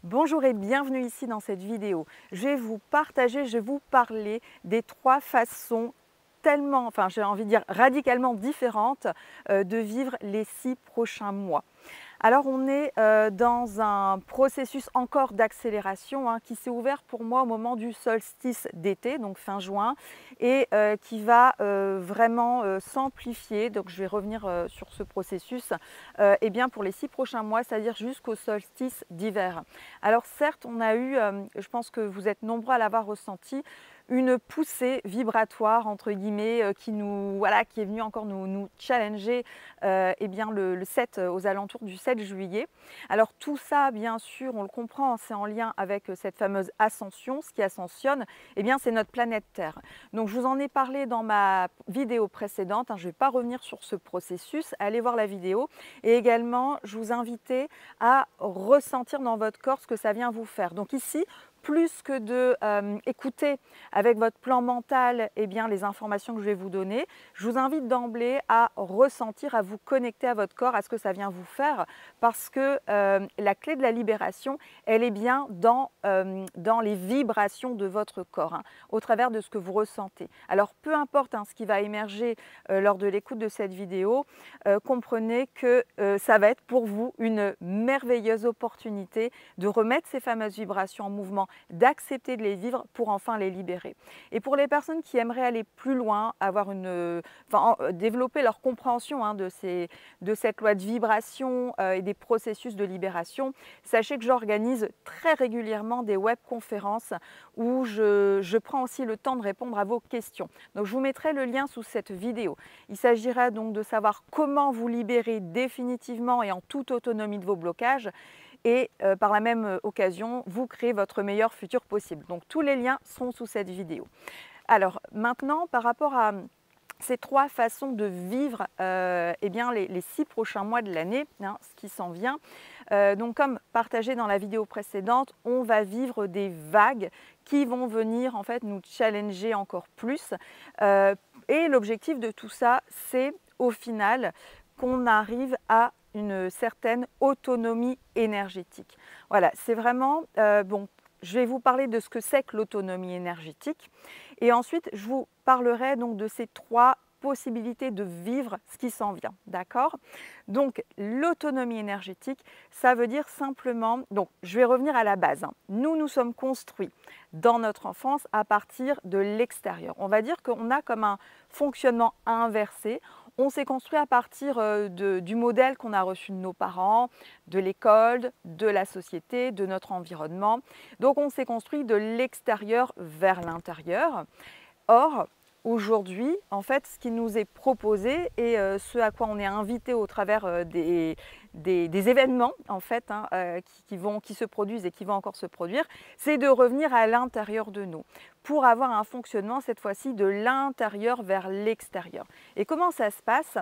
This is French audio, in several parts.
Bonjour et bienvenue ici dans cette vidéo. Je vais vous parler des 3 façons tellement, j'ai envie de dire radicalement différentes de vivre les 6 prochains mois. Alors on est dans un processus encore d'accélération qui s'est ouvert pour moi au moment du solstice d'été, donc fin juin, et qui va vraiment s'amplifier. Donc je vais revenir sur ce processus eh bien pour les 6 prochains mois, c'est-à-dire jusqu'au solstice d'hiver. Alors certes, on a eu, je pense que vous êtes nombreux à l'avoir ressenti, une poussée vibratoire entre guillemets qui est venue encore nous challenger eh bien le 7 aux alentours du 7 juillet. Alors tout ça, bien sûr, on le comprend, c'est en lien avec cette fameuse ascension. Ce qui ascensionne, eh bien c'est notre planète Terre. Donc je vous en ai parlé dans ma vidéo précédente, je ne vais pas revenir sur ce processus, allez voir la vidéo. Et également, je vous invitais à ressentir dans votre corps ce que ça vient vous faire. Donc ici, plus que de écouter avec votre plan mental eh bien, les informations que je vais vous donner, je vous invite d'emblée à ressentir, à vous connecter à votre corps, à ce que ça vient vous faire, parce que la clé de la libération, elle est bien dans les vibrations de votre corps, au travers de ce que vous ressentez. Alors peu importe ce qui va émerger lors de l'écoute de cette vidéo, comprenez que ça va être pour vous une merveilleuse opportunité de remettre ces fameuses vibrations en mouvement, d'accepter de les vivre pour enfin les libérer. Et pour les personnes qui aimeraient aller plus loin, développer leur compréhension de cette loi de vibration et des processus de libération, sachez que j'organise très régulièrement des webconférences où je prends aussi le temps de répondre à vos questions. Donc je vous mettrai le lien sous cette vidéo. Il s'agira donc de savoir comment vous libérer définitivement et en toute autonomie de vos blocages et par la même occasion, vous créez votre meilleur futur possible. Donc tous les liens sont sous cette vidéo. Alors maintenant, par rapport à ces 3 façons de vivre eh bien, les 6 prochains mois de l'année, ce qui s'en vient. Donc comme partagé dans la vidéo précédente, on va vivre des vagues qui vont venir en fait nous challenger encore plus. Et l'objectif de tout ça, c'est au final qu'on arrive à une certaine autonomie énergétique. Voilà, c'est vraiment, je vais vous parler de ce que c'est que l'autonomie énergétique et ensuite je vous parlerai donc de ces 3 possibilités de vivre ce qui s'en vient, d'accord? Donc l'autonomie énergétique, ça veut dire simplement, donc je vais revenir à la base. Nous sommes construits dans notre enfance à partir de l'extérieur. On va dire qu'on a comme un fonctionnement inversé. On s'est construit à partir du modèle qu'on a reçu de nos parents, de l'école, de la société, de notre environnement. Donc on s'est construit de l'extérieur vers l'intérieur. Or, aujourd'hui, en fait, ce qui nous est proposé et ce à quoi on est invité au travers des événements en fait, qui se produisent et qui vont encore se produire, c'est de revenir à l'intérieur de nous pour avoir un fonctionnement cette fois-ci de l'intérieur vers l'extérieur. Et comment ça se passe?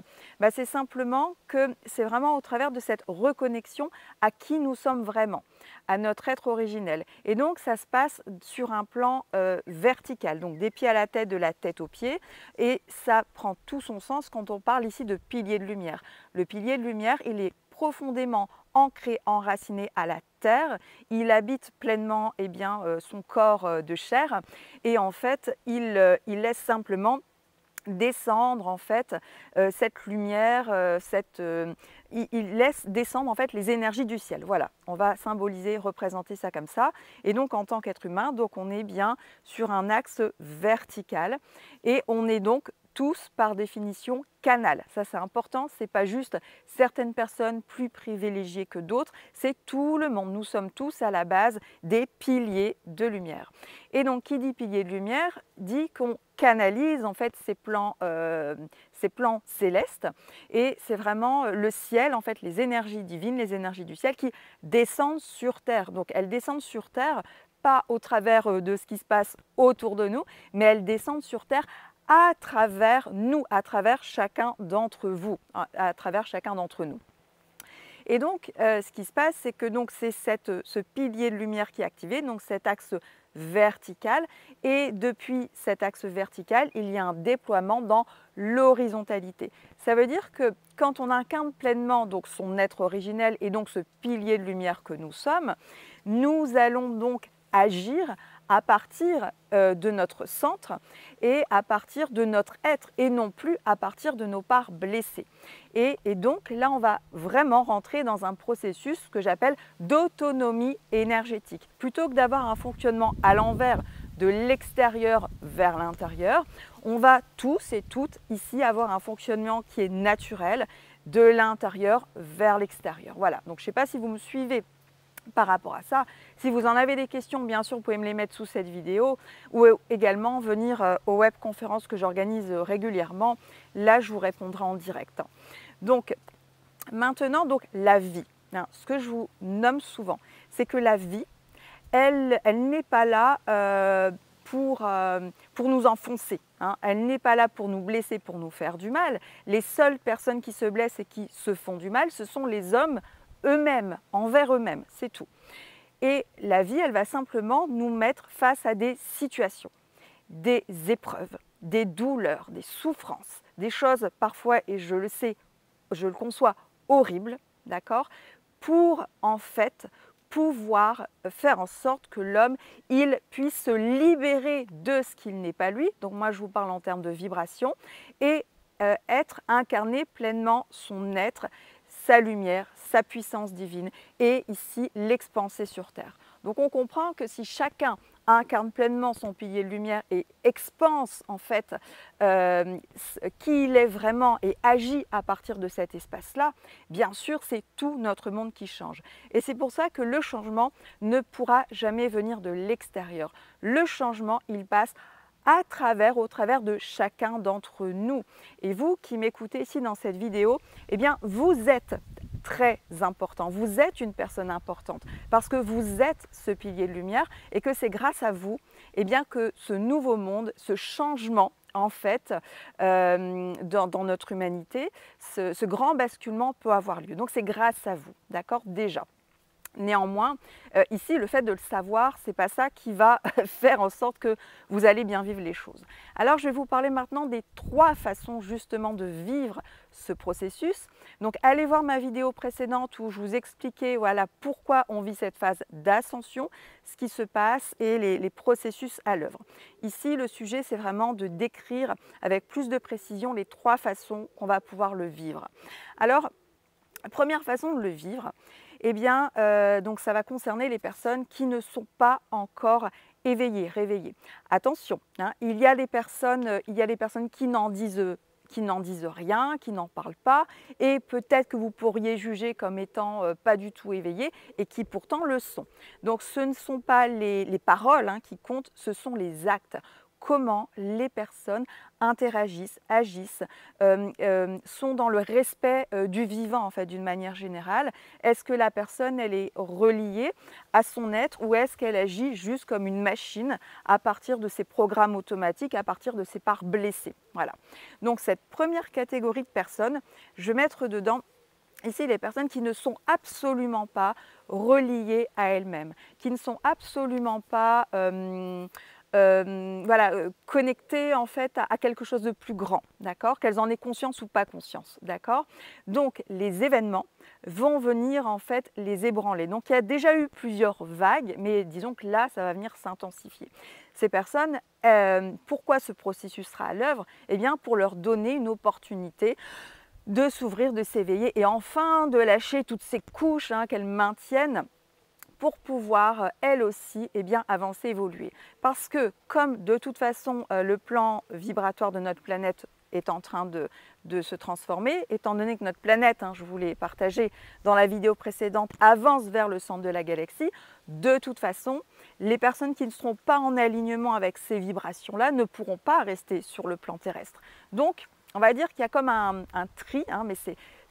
C'est simplement que c'est vraiment au travers de cette reconnexion à qui nous sommes vraiment, à notre être originel. Et donc ça se passe sur un plan vertical, donc des pieds à la tête, de la tête aux pieds, et ça prend tout son sens quand on parle ici de pilier de lumière. Le pilier de lumière, il est profondément ancré, enraciné à la terre, il habite pleinement son corps de chair et en fait il laisse simplement descendre en fait cette lumière, il laisse descendre en fait les énergies du ciel. Voilà, on va symboliser, représenter ça comme ça. Et donc en tant qu'être humain, donc on est bien sur un axe vertical et on est donc tous par définition canal. Ça c'est important, c'est pas juste certaines personnes plus privilégiées que d'autres, c'est tout le monde. Nous sommes tous à la base des piliers de lumière. Et donc qui dit pilier de lumière dit qu'on canalise en fait ces plans célestes et c'est vraiment le ciel, en fait les énergies divines, les énergies du ciel qui descendent sur terre. Donc elles descendent sur terre pas au travers de ce qui se passe autour de nous, mais elles descendent sur terre à travers nous, à travers chacun d'entre vous, à travers chacun d'entre nous. Et donc, ce qui se passe, c'est que c'est ce pilier de lumière qui est activé, donc cet axe vertical. Et depuis cet axe vertical, il y a un déploiement dans l'horizontalité. Ça veut dire que quand on incarne pleinement son être originel et donc ce pilier de lumière que nous sommes, nous allons donc agir à partir de notre centre et à partir de notre être et non plus à partir de nos parts blessées. Et donc là, on va vraiment rentrer dans un processus que j'appelle d'autonomie énergétique. Plutôt que d'avoir un fonctionnement à l'envers de l'extérieur vers l'intérieur, on va tous et toutes ici avoir un fonctionnement qui est naturel de l'intérieur vers l'extérieur. Voilà, donc je ne sais pas si vous me suivez par rapport à ça. Si vous en avez des questions, bien sûr, vous pouvez me les mettre sous cette vidéo ou également venir aux webconférences que j'organise régulièrement. Là, je vous répondrai en direct. Donc, maintenant, la vie. Ce que je vous nomme souvent, c'est que la vie, elle n'est pas là pour nous enfoncer. Elle n'est pas là pour nous blesser, pour nous faire du mal. Les seules personnes qui se blessent et qui se font du mal, ce sont les hommes eux-mêmes, envers eux-mêmes, c'est tout. Et la vie, elle va simplement nous mettre face à des situations, des épreuves, des douleurs, des souffrances, des choses parfois, et je le sais, je le conçois, horribles, d'accord, pour en fait pouvoir faire en sorte que l'homme, il puisse se libérer de ce qu'il n'est pas lui. Donc moi, je vous parle en termes de vibration et être incarné pleinement son être, sa lumière, sa puissance divine et ici l'expanser sur terre. Donc on comprend que si chacun incarne pleinement son pilier de lumière et expanse en fait qui il est vraiment et agit à partir de cet espace-là, bien sûr c'est tout notre monde qui change. Et c'est pour ça que le changement ne pourra jamais venir de l'extérieur. Le changement, il passe au travers de chacun d'entre nous. Et vous qui m'écoutez ici dans cette vidéo, eh bien vous êtes très important, vous êtes une personne importante parce que vous êtes ce pilier de lumière et que c'est grâce à vous eh bien, que ce nouveau monde, ce changement en fait dans notre humanité, ce grand basculement peut avoir lieu. Donc c'est grâce à vous, d'accord, déjà. Néanmoins, ici, le fait de le savoir, ce n'est pas ça qui va faire en sorte que vous allez bien vivre les choses. Alors, je vais vous parler maintenant des 3 façons justement de vivre ce processus. Donc, allez voir ma vidéo précédente où je vous expliquais voilà, pourquoi on vit cette phase d'ascension, ce qui se passe et les processus à l'œuvre. Ici, le sujet, c'est vraiment de décrire avec plus de précision les 3 façons qu'on va pouvoir le vivre. Alors, première façon de le vivre, eh bien, donc ça va concerner les personnes qui ne sont pas encore éveillées, réveillées. Attention, il y a des personnes qui n'en disent rien, qui n'en parlent pas, et peut-être que vous pourriez juger comme étant pas du tout éveillées, et qui pourtant le sont. Donc ce ne sont pas les paroles qui comptent, ce sont les actes. Comment les personnes interagissent, agissent, sont dans le respect du vivant en fait d'une manière générale. Est-ce que la personne elle est reliée à son être ou est-ce qu'elle agit juste comme une machine à partir de ses programmes automatiques, à partir de ses parts blessées? Voilà. Donc cette première catégorie de personnes, je vais mettre dedans ici les personnes qui ne sont absolument pas reliées à elles-mêmes, qui ne sont absolument pas connectées en fait à quelque chose de plus grand, d'accord, qu'elles en aient conscience ou pas conscience, d'accord. Donc les événements vont venir en fait les ébranler. Donc il y a déjà eu plusieurs vagues, mais disons que là ça va venir s'intensifier. Ces personnes, pourquoi ce processus sera à l'œuvre? Eh bien pour leur donner une opportunité de s'ouvrir, de s'éveiller et enfin de lâcher toutes ces couches qu'elles maintiennent pour pouvoir, elles aussi, avancer, évoluer. Parce que, comme de toute façon, le plan vibratoire de notre planète est en train de se transformer, étant donné que notre planète, je vous l'ai partagé dans la vidéo précédente, avance vers le centre de la galaxie, de toute façon, les personnes qui ne seront pas en alignement avec ces vibrations-là ne pourront pas rester sur le plan terrestre. Donc, on va dire qu'il y a comme un tri, mais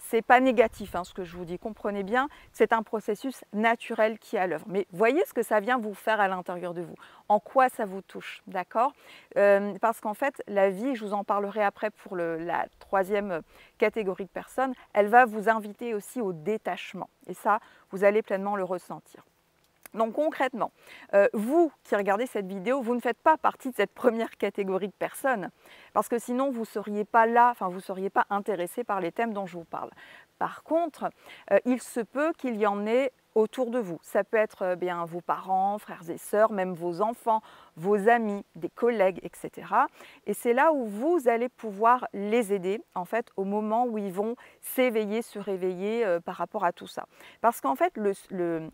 c'est pas négatif hein, ce que je vous dis, comprenez bien, c'est un processus naturel qui est à l'œuvre. Mais voyez ce que ça vient vous faire à l'intérieur de vous, en quoi ça vous touche, d'accord? Parce qu'en fait, la vie, je vous en parlerai après pour la troisième catégorie de personnes, elle va vous inviter aussi au détachement. Et ça, vous allez pleinement le ressentir. Donc concrètement, vous qui regardez cette vidéo, vous ne faites pas partie de cette première catégorie de personnes, parce que sinon vous ne seriez pas là, enfin vous ne seriez pas intéressé par les thèmes dont je vous parle. Par contre, il se peut qu'il y en ait autour de vous. Ça peut être bien vos parents, frères et sœurs, même vos enfants, vos amis, des collègues, etc. Et c'est là où vous allez pouvoir les aider, en fait, au moment où ils vont s'éveiller, se réveiller par rapport à tout ça. Parce qu'en fait, le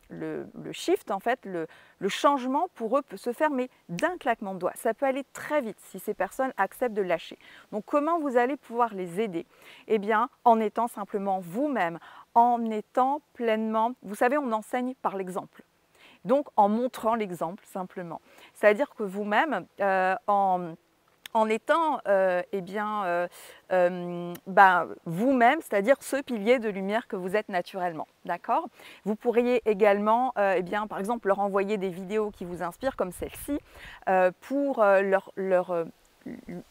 shift, en fait, le changement pour eux peut se faire, mais d'un claquement de doigts. Ça peut aller très vite si ces personnes acceptent de lâcher. Donc, comment vous allez pouvoir les aider? Eh bien, en étant simplement vous-même, en étant pleinement, vous savez, on enseigne par l'exemple. Donc, en montrant l'exemple, simplement. C'est-à-dire que vous-même, en étant vous-même, c'est-à-dire ce pilier de lumière que vous êtes naturellement, d'accord? Vous pourriez également, par exemple, leur envoyer des vidéos qui vous inspirent, comme celle-ci, pour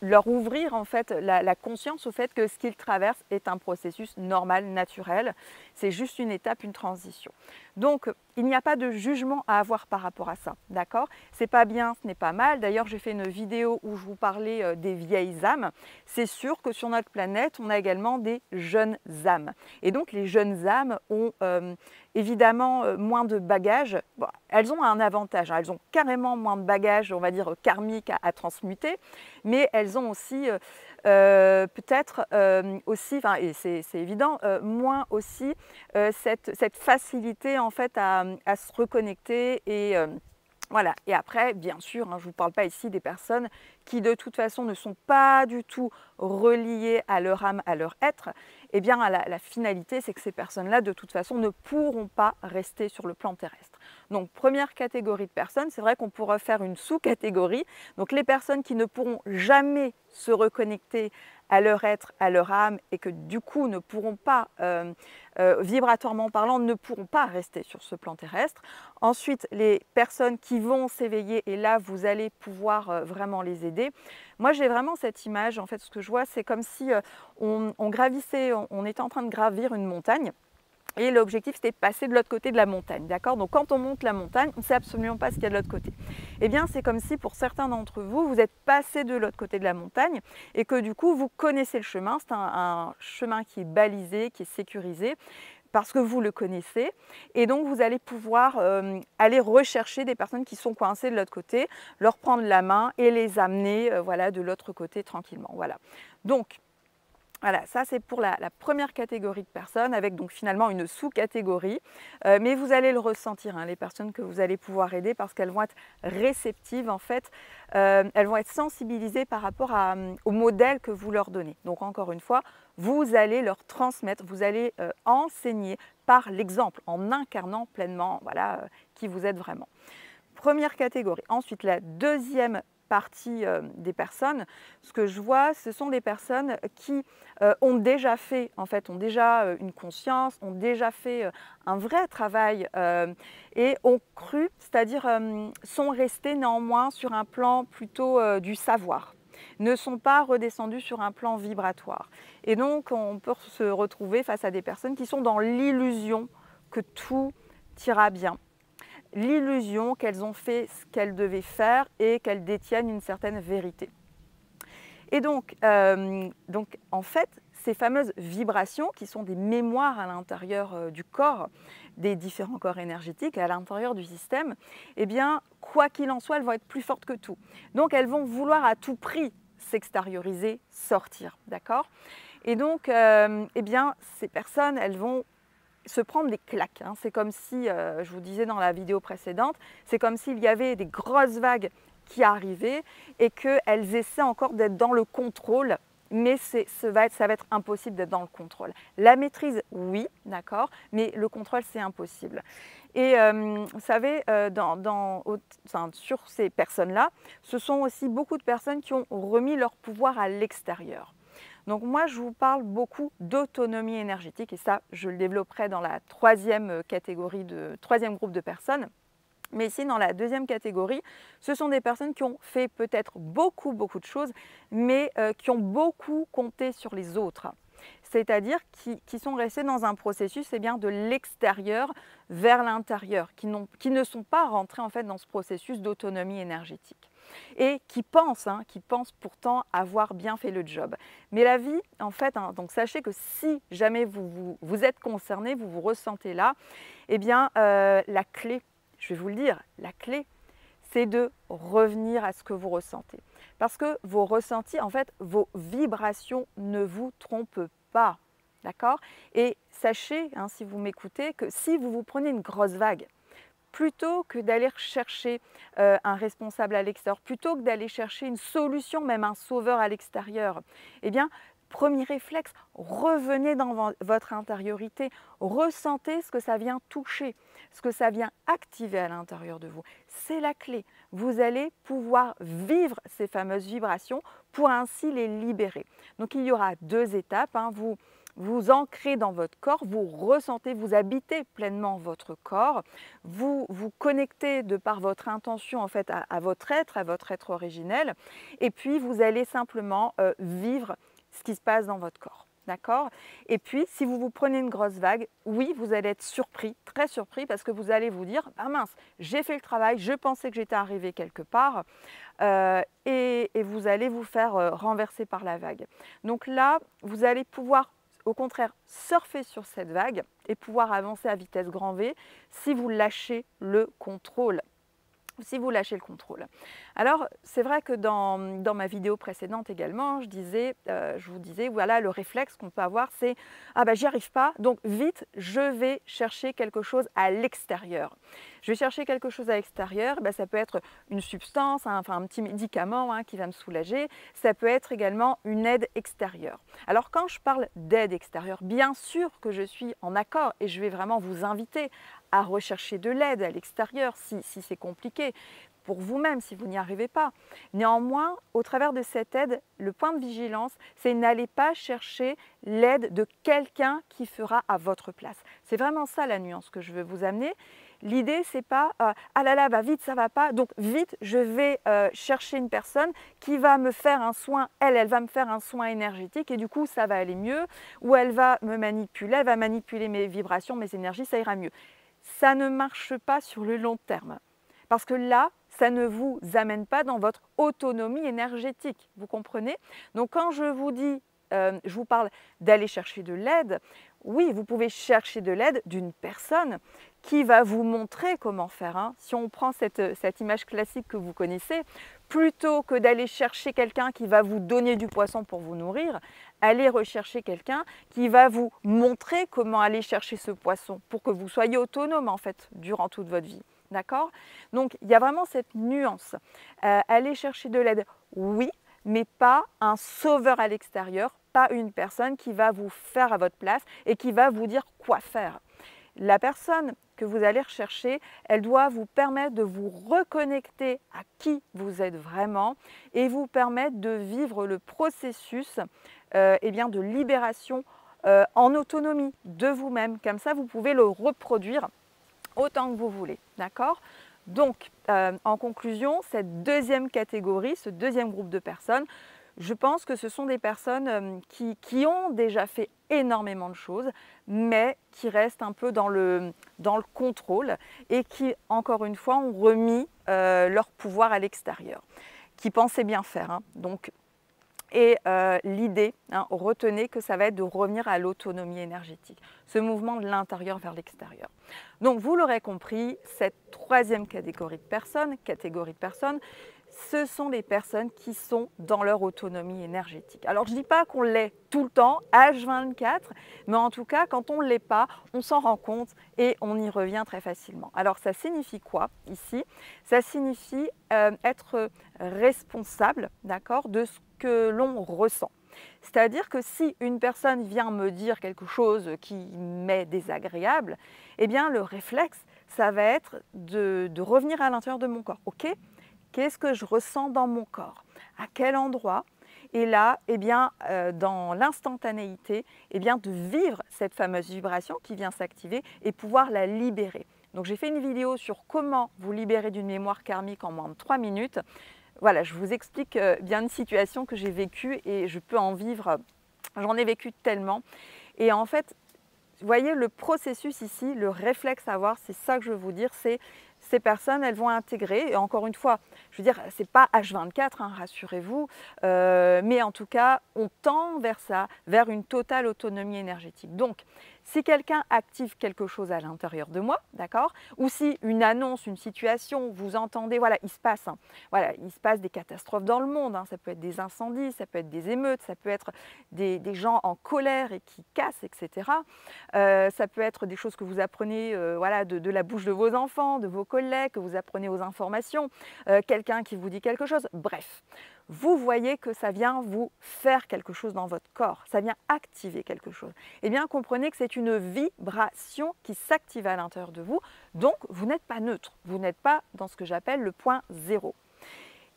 leur ouvrir en fait la conscience au fait que ce qu'ils traversent est un processus normal, naturel. C'est juste une étape, une transition. Donc, il n'y a pas de jugement à avoir par rapport à ça, d'accord? C'est pas bien, ce n'est pas mal. D'ailleurs, j'ai fait une vidéo où je vous parlais des vieilles âmes. C'est sûr que sur notre planète, on a également des jeunes âmes. Et donc, les jeunes âmes ont évidemment moins de bagages. Bon, elles ont un avantage, hein. Elles ont carrément moins de bagages, on va dire, karmiques à transmuter, mais elles ont aussi peut-être aussi, et c'est évident, moins aussi cette facilité en fait à se reconnecter et voilà. Et après, bien sûr, hein, je ne vous parle pas ici des personnes qui de toute façon ne sont pas du tout reliées à leur âme, à leur être. Eh bien, la finalité, c'est que ces personnes-là, de toute façon, ne pourront pas rester sur le plan terrestre. Donc, première catégorie de personnes, c'est vrai qu'on pourrait faire une sous-catégorie. Donc, les personnes qui ne pourront jamais se reconnecter à leur être, à leur âme, et que du coup ne pourront pas, vibratoirement parlant, ne pourront pas rester sur ce plan terrestre. Ensuite, les personnes qui vont s'éveiller, et là, vous allez pouvoir vraiment les aider. Moi, j'ai vraiment cette image, en fait, ce que je vois, c'est comme si on gravissait, on était en train de gravir une montagne. Et l'objectif, c'était de passer de l'autre côté de la montagne, d'accord? Donc, quand on monte la montagne, on ne sait absolument pas ce qu'il y a de l'autre côté. Eh bien, c'est comme si, pour certains d'entre vous, vous êtes passé de l'autre côté de la montagne et que, du coup, vous connaissez le chemin. C'est un chemin qui est balisé, qui est sécurisé, parce que vous le connaissez. Et donc, vous allez pouvoir aller rechercher des personnes qui sont coincées de l'autre côté, leur prendre la main et les amener voilà, de l'autre côté tranquillement. Voilà. Donc, voilà, ça c'est pour la première catégorie de personnes, avec donc finalement une sous-catégorie. Mais vous allez le ressentir, hein, les personnes que vous allez pouvoir aider, parce qu'elles vont être réceptives en fait, elles vont être sensibilisées par rapport au modèle que vous leur donnez. Donc encore une fois, vous allez leur transmettre, vous allez enseigner par l'exemple, en incarnant pleinement voilà, qui vous êtes vraiment. Première catégorie. Ensuite, la deuxième partie des personnes, ce que je vois, ce sont des personnes qui ont déjà fait, en fait, ont déjà une conscience, ont déjà fait un vrai travail et ont cru, c'est-à-dire sont restés néanmoins sur un plan plutôt du savoir, ne sont pas redescendus sur un plan vibratoire. Et donc, on peut se retrouver face à des personnes qui sont dans l'illusion que tout ira bien. L'illusion qu'elles ont fait ce qu'elles devaient faire et qu'elles détiennent une certaine vérité. Et donc en fait, ces fameuses vibrations qui sont des mémoires à l'intérieur du corps, des différents corps énergétiques à l'intérieur du système, eh bien, quoi qu'il en soit, elles vont être plus fortes que tout. Donc, elles vont vouloir à tout prix s'extérioriser, sortir, d'accord? Et donc, eh bien, ces personnes, elles vont se prendre des claques. Hein. C'est comme si, je vous disais dans la vidéo précédente, c'est comme s'il y avait des grosses vagues qui arrivaient et qu'elles essaient encore d'être dans le contrôle, mais ça va être impossible d'être dans le contrôle. La maîtrise, oui, d'accord, mais le contrôle, c'est impossible. Et vous savez, sur ces personnes-là, ce sont aussi beaucoup de personnes qui ont remis leur pouvoir à l'extérieur. Donc moi, je vous parle beaucoup d'autonomie énergétique et ça, je le développerai dans la troisième catégorie, troisième groupe de personnes. Mais ici, dans la deuxième catégorie, ce sont des personnes qui ont fait peut-être beaucoup de choses, mais qui ont beaucoup compté sur les autres. C'est-à-dire qui sont restés dans un processus de l'extérieur vers l'intérieur, qui ne sont pas rentrés en fait dans ce processus d'autonomie énergétique et qui pensent pourtant avoir bien fait le job. Mais la vie, en fait, donc sachez que si jamais vous êtes concerné, vous vous ressentez là, la clé, je vais vous le dire, la clé, c'est de revenir à ce que vous ressentez. Parce que vos ressentis, en fait, vos vibrations ne vous trompent pas. D'accord? Et sachez, si vous m'écoutez, que si vous prenez une grosse vague, plutôt que d'aller chercher un responsable à l'extérieur, plutôt que d'aller chercher une solution, même un sauveur à l'extérieur, premier réflexe, revenez dans votre intériorité, ressentez ce que ça vient toucher, ce que ça vient activer à l'intérieur de vous. C'est la clé. Vous allez pouvoir vivre ces fameuses vibrations pour ainsi les libérer. Donc il y aura 2 étapes. Vous ancrez dans votre corps, vous ressentez, vous habitez pleinement votre corps, vous vous connectez de par votre intention en fait à votre être originel, et puis vous allez simplement vivre ce qui se passe dans votre corps. D'accord? Et puis, si vous prenez une grosse vague, oui, vous allez être surpris, très surpris, parce que vous allez vous dire « Ah mince, j'ai fait le travail, je pensais que j'étais arrivé quelque part et vous allez vous faire renverser par la vague. Donc là, vous allez pouvoir au contraire surfer sur cette vague et pouvoir avancer à vitesse grand V si vous lâchez le contrôle. Alors, c'est vrai que dans ma vidéo précédente également, je vous disais, voilà, le réflexe qu'on peut avoir, c'est « Ah ben, j'y arrive pas, donc vite, je vais chercher quelque chose à l'extérieur. » Je vais chercher quelque chose à l'extérieur, ça peut être une substance, un petit médicament qui va me soulager, ça peut être également une aide extérieure. Alors, quand je parle d'aide extérieure, bien sûr que je suis en accord et je vais vraiment vous inviter à rechercher de l'aide à l'extérieur si c'est compliqué, pour vous-même si vous n'y arrivez pas. Néanmoins, au travers de cette aide, le point de vigilance, c'est n'allez pas chercher l'aide de quelqu'un qui fera à votre place. C'est vraiment ça la nuance que je veux vous amener. L'idée, c'est pas ah là là, vite, ça va pas, donc vite, je vais chercher une personne qui va me faire un soin, elle va me faire un soin énergétique et du coup, ça va aller mieux, ou elle va me manipuler, elle va manipuler mes vibrations, mes énergies, ça ira mieux. Ça ne marche pas sur le long terme. Parce que là, ça ne vous amène pas dans votre autonomie énergétique. Vous comprenez? Donc quand je vous dis, je vous parle d'aller chercher de l'aide, oui, vous pouvez chercher de l'aide d'une personne qui va vous montrer comment faire. Si on prend cette image classique que vous connaissez, plutôt que d'aller chercher quelqu'un qui va vous donner du poisson pour vous nourrir, allez rechercher quelqu'un qui va vous montrer comment aller chercher ce poisson pour que vous soyez autonome en fait durant toute votre vie. D'accord? Donc il y a vraiment cette nuance. Aller chercher de l'aide, oui, mais pas un sauveur à l'extérieur, pas une personne qui va vous faire à votre place et qui va vous dire quoi faire. La personne que vous allez rechercher, elle doit vous permettre de vous reconnecter à qui vous êtes vraiment et vous permettre de vivre le processus de libération en autonomie de vous-même. Comme ça, vous pouvez le reproduire autant que vous voulez. D'accord? Donc, en conclusion, cette deuxième catégorie, ce deuxième groupe de personnes, je pense que ce sont des personnes qui ont déjà fait énormément de choses, mais qui restent un peu dans le contrôle et qui, encore une fois, ont remis leur pouvoir à l'extérieur, qui pensaient bien faire. L'idée, retenez que ça va être de revenir à l'autonomie énergétique, ce mouvement de l'intérieur vers l'extérieur. Donc, vous l'aurez compris, cette troisième catégorie de personnes, ce sont des personnes qui sont dans leur autonomie énergétique. Alors, je ne dis pas qu'on l'est tout le temps, H24, mais en tout cas, quand on ne l'est pas, on s'en rend compte et on y revient très facilement. Alors, ça signifie quoi ici? Ça signifie être responsable, d'accord, de ce que l'on ressent. C'est-à-dire que si une personne vient me dire quelque chose qui m'est désagréable, le réflexe, ça va être de revenir à l'intérieur de mon corps. Ok? Qu'est-ce que je ressens dans mon corps? À quel endroit? Et là, eh bien, dans l'instantanéité, eh bien, de vivre cette fameuse vibration qui vient s'activer et pouvoir la libérer. Donc j'ai fait une vidéo sur comment vous libérer d'une mémoire karmique en moins de 3 minutes. Voilà, je vous explique bien une situation que j'ai vécue et je peux en vivre, j'en ai vécu tellement. Et en fait, vous voyez le processus ici, le réflexe à avoir, c'est ça que je veux vous dire, c'est ces personnes, elles vont intégrer, et encore une fois, je veux dire, c'est pas H24, hein, rassurez-vous, mais en tout cas, on tend vers ça, vers une totale autonomie énergétique. Donc, si quelqu'un active quelque chose à l'intérieur de moi, d'accord, ou si une annonce, une situation, vous entendez, voilà, il se passe, hein, voilà, il se passe des catastrophes dans le monde, hein, ça peut être des incendies, ça peut être des émeutes, ça peut être des gens en colère et qui cassent, etc. Ça peut être des choses que vous apprenez voilà, de la bouche de vos enfants, de vos collègues, que vous apprenez aux informations, quelqu'un qui vous dit quelque chose, bref. Vous voyez que ça vient vous faire quelque chose dans votre corps, ça vient activer quelque chose. Eh bien, comprenez que c'est une vibration qui s'active à l'intérieur de vous, donc vous n'êtes pas neutre, vous n'êtes pas dans ce que j'appelle le point zéro.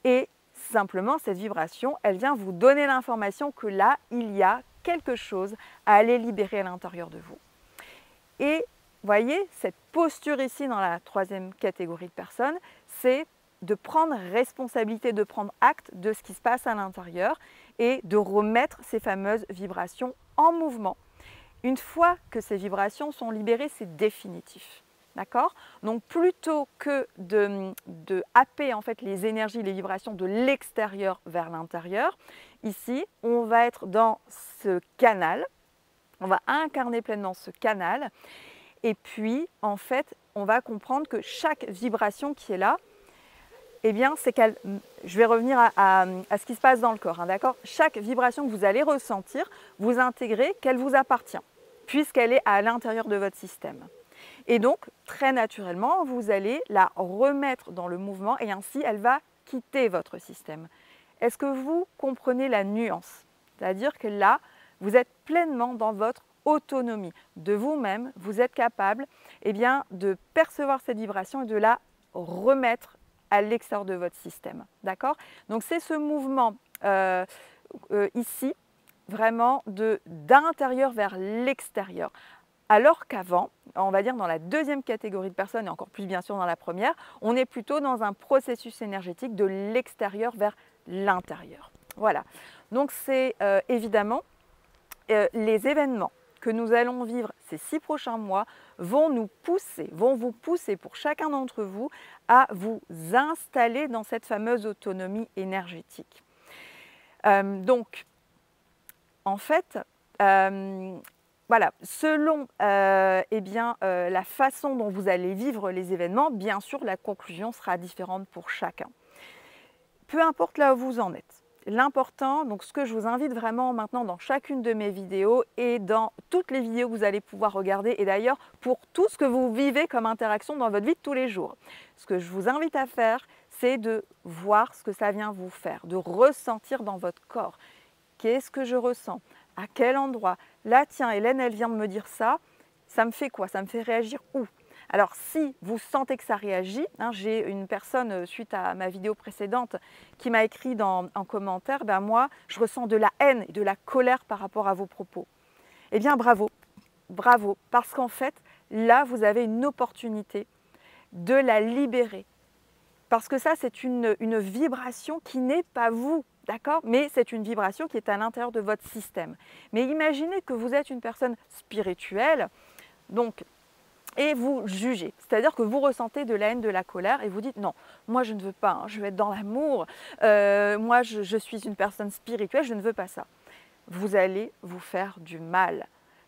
Et simplement, cette vibration, elle vient vous donner l'information que là, il y a quelque chose à aller libérer à l'intérieur de vous. Et voyez, cette posture ici dans la troisième catégorie de personnes, c'est de prendre responsabilité, de prendre acte de ce qui se passe à l'intérieur et de remettre ces fameuses vibrations en mouvement. Une fois que ces vibrations sont libérées, c'est définitif. D'accord? Donc plutôt que de happer en fait les énergies, les vibrations de l'extérieur vers l'intérieur, ici, on va être dans ce canal, on va incarner pleinement ce canal et puis en fait, on va comprendre que chaque vibration qui est là, eh bien, c'est qu'elle, je vais revenir à ce qui se passe dans le corps, hein, d'accord? Chaque vibration que vous allez ressentir, vous intégrez qu'elle vous appartient, puisqu'elle est à l'intérieur de votre système. Et donc, très naturellement, vous allez la remettre dans le mouvement et ainsi, elle va quitter votre système. Est-ce que vous comprenez la nuance? C'est-à-dire que là, vous êtes pleinement dans votre autonomie de vous-même, vous êtes capable eh bien, de percevoir cette vibration et de la remettre à l'extérieur de votre système. D'accord? Donc c'est ce mouvement ici, vraiment d'intérieur vers l'extérieur. Alors qu'avant, on va dire dans la deuxième catégorie de personnes, et encore plus bien sûr dans la première, on est plutôt dans un processus énergétique de l'extérieur vers l'intérieur. Voilà. Donc c'est évidemment les événements que nous allons vivre ces 6 prochains mois vont vous pousser pour chacun d'entre vous à vous installer dans cette fameuse autonomie énergétique. Donc, en fait, voilà, selon la façon dont vous allez vivre les événements, bien sûr, la conclusion sera différente pour chacun. Peu importe là où vous en êtes. L'important, donc ce que je vous invite vraiment maintenant dans chacune de mes vidéos et dans toutes les vidéos que vous allez pouvoir regarder et d'ailleurs pour tout ce que vous vivez comme interaction dans votre vie de tous les jours. Ce que je vous invite à faire, c'est de voir ce que ça vient vous faire, de ressentir dans votre corps. Qu'est-ce que je ressens? À quel endroit? Là, tiens, Hélène, elle vient de me dire ça. Ça me fait quoi? Ça me fait réagir où? Alors si vous sentez que ça réagit, hein, j'ai une personne suite à ma vidéo précédente qui m'a écrit en commentaire, ben moi je ressens de la haine et de la colère par rapport à vos propos. Eh bien bravo, bravo, parce qu'en fait là vous avez une opportunité de la libérer. Parce que ça c'est une vibration qui n'est pas vous, d'accord? Mais c'est une vibration qui est à l'intérieur de votre système. Mais imaginez que vous êtes une personne spirituelle, donc et vous jugez, c'est-à-dire que vous ressentez de la haine, de la colère et vous dites non, moi je ne veux pas, hein, je veux être dans l'amour, moi je suis une personne spirituelle, je ne veux pas ça. Vous allez vous faire du mal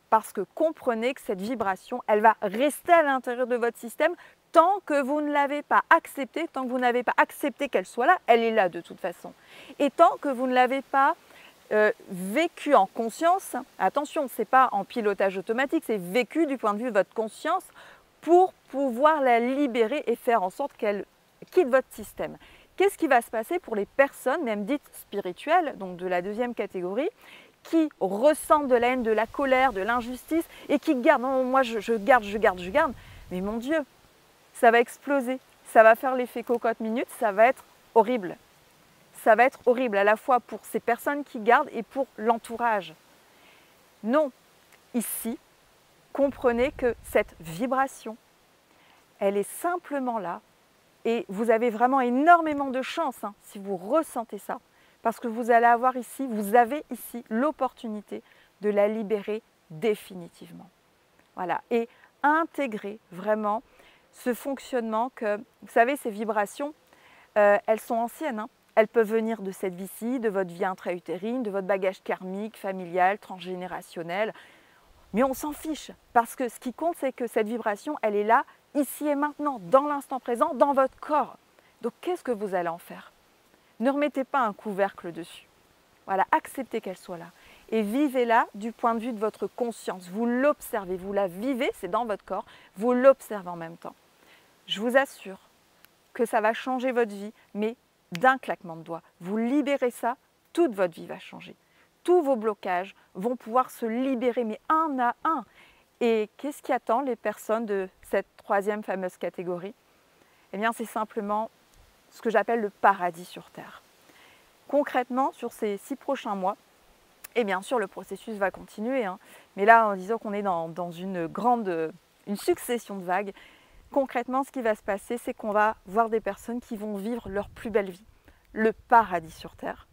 parce que comprenez que cette vibration, elle va rester à l'intérieur de votre système tant que vous ne l'avez pas acceptée, tant que vous n'avez pas accepté qu'elle soit là, elle est là de toute façon. Et tant que vous ne l'avez pas vécu en conscience, attention, ce n'est pas en pilotage automatique, c'est vécu du point de vue de votre conscience pour pouvoir la libérer et faire en sorte qu'elle quitte votre système. Qu'est-ce qui va se passer pour les personnes, même dites spirituelles, donc de la deuxième catégorie, qui ressentent de la haine, de la colère, de l'injustice et qui gardent, non, moi je garde, mais mon Dieu, ça va exploser, ça va faire l'effet cocotte minute, ça va être horrible. ça va être horrible à la fois pour ces personnes qui gardent et pour l'entourage. Non, ici, comprenez que cette vibration, elle est simplement là et vous avez vraiment énormément de chance si vous ressentez ça, parce que vous allez avoir ici, vous avez ici l'opportunité de la libérer définitivement. Voilà, et intégrer vraiment ce fonctionnement que, vous savez, ces vibrations, elles sont anciennes. Elles peuvent venir de cette vie-ci, de votre vie intra-utérine, de votre bagage karmique, familial, transgénérationnel. Mais on s'en fiche, parce que ce qui compte, c'est que cette vibration, elle est là, ici et maintenant, dans l'instant présent, dans votre corps. Donc qu'est-ce que vous allez en faire? Ne remettez pas un couvercle dessus. Voilà, acceptez qu'elle soit là. Et vivez-la du point de vue de votre conscience. Vous l'observez, vous la vivez, c'est dans votre corps, vous l'observez en même temps. Je vous assure que ça va changer votre vie, mais d'un claquement de doigts. Vous libérez ça, toute votre vie va changer. Tous vos blocages vont pouvoir se libérer, mais un à un. Et qu'est-ce qui attend les personnes de cette troisième fameuse catégorie? Eh bien, c'est simplement ce que j'appelle le paradis sur Terre. Concrètement, sur ces 6 prochains mois, et bien sûr, le processus va continuer, mais là, en disant qu'on est dans une succession de vagues, concrètement, ce qui va se passer, c'est qu'on va voir des personnes qui vont vivre leur plus belle vie, le paradis sur Terre,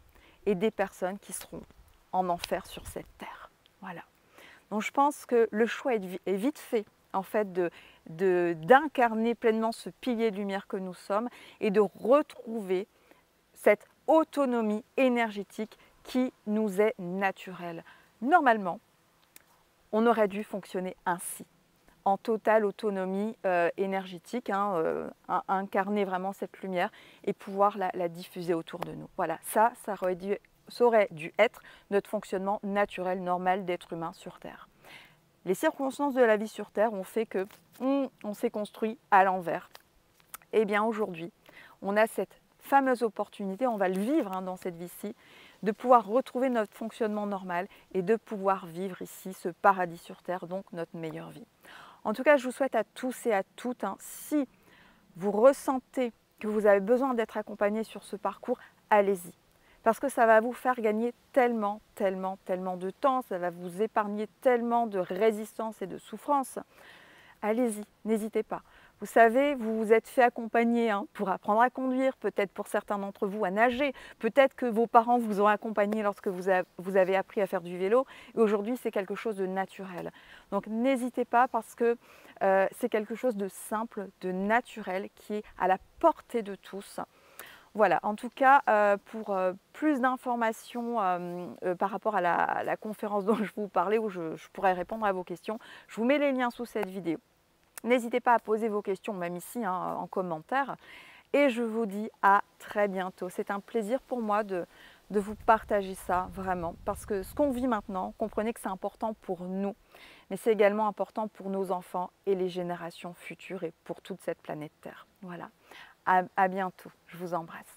et des personnes qui seront en enfer sur cette terre. Voilà. Donc je pense que le choix est vite fait, en fait, d'incarner pleinement ce pilier de lumière que nous sommes et de retrouver cette autonomie énergétique qui nous est naturelle. Normalement, on aurait dû fonctionner ainsi, en totale autonomie énergétique, incarner vraiment cette lumière et pouvoir la diffuser autour de nous. Voilà, ça aurait dû être notre fonctionnement naturel, normal d'être humain sur Terre. Les circonstances de la vie sur Terre ont fait que on s'est construit à l'envers. Et bien aujourd'hui, on a cette fameuse opportunité, on va le vivre dans cette vie-ci, de pouvoir retrouver notre fonctionnement normal et de pouvoir vivre ici ce paradis sur Terre, donc notre meilleure vie. En tout cas, je vous souhaite à tous et à toutes, si vous ressentez que vous avez besoin d'être accompagné sur ce parcours, allez-y. Parce que ça va vous faire gagner tellement, tellement, tellement de temps, ça va vous épargner tellement de résistance et de souffrance. Allez-y, n'hésitez pas. Vous savez, vous vous êtes fait accompagner pour apprendre à conduire, peut-être pour certains d'entre vous à nager, peut-être que vos parents vous ont accompagné lorsque vous avez appris à faire du vélo, et aujourd'hui c'est quelque chose de naturel. Donc n'hésitez pas parce que c'est quelque chose de simple, de naturel, qui est à la portée de tous. Voilà, en tout cas, pour plus d'informations par rapport à la conférence dont je vous parlais, où je pourrais répondre à vos questions, je vous mets les liens sous cette vidéo. N'hésitez pas à poser vos questions, même ici, en commentaire. Et je vous dis à très bientôt. C'est un plaisir pour moi de vous partager ça, vraiment. Parce que ce qu'on vit maintenant, comprenez que c'est important pour nous. Mais c'est également important pour nos enfants et les générations futures et pour toute cette planète Terre. Voilà. À bientôt. Je vous embrasse.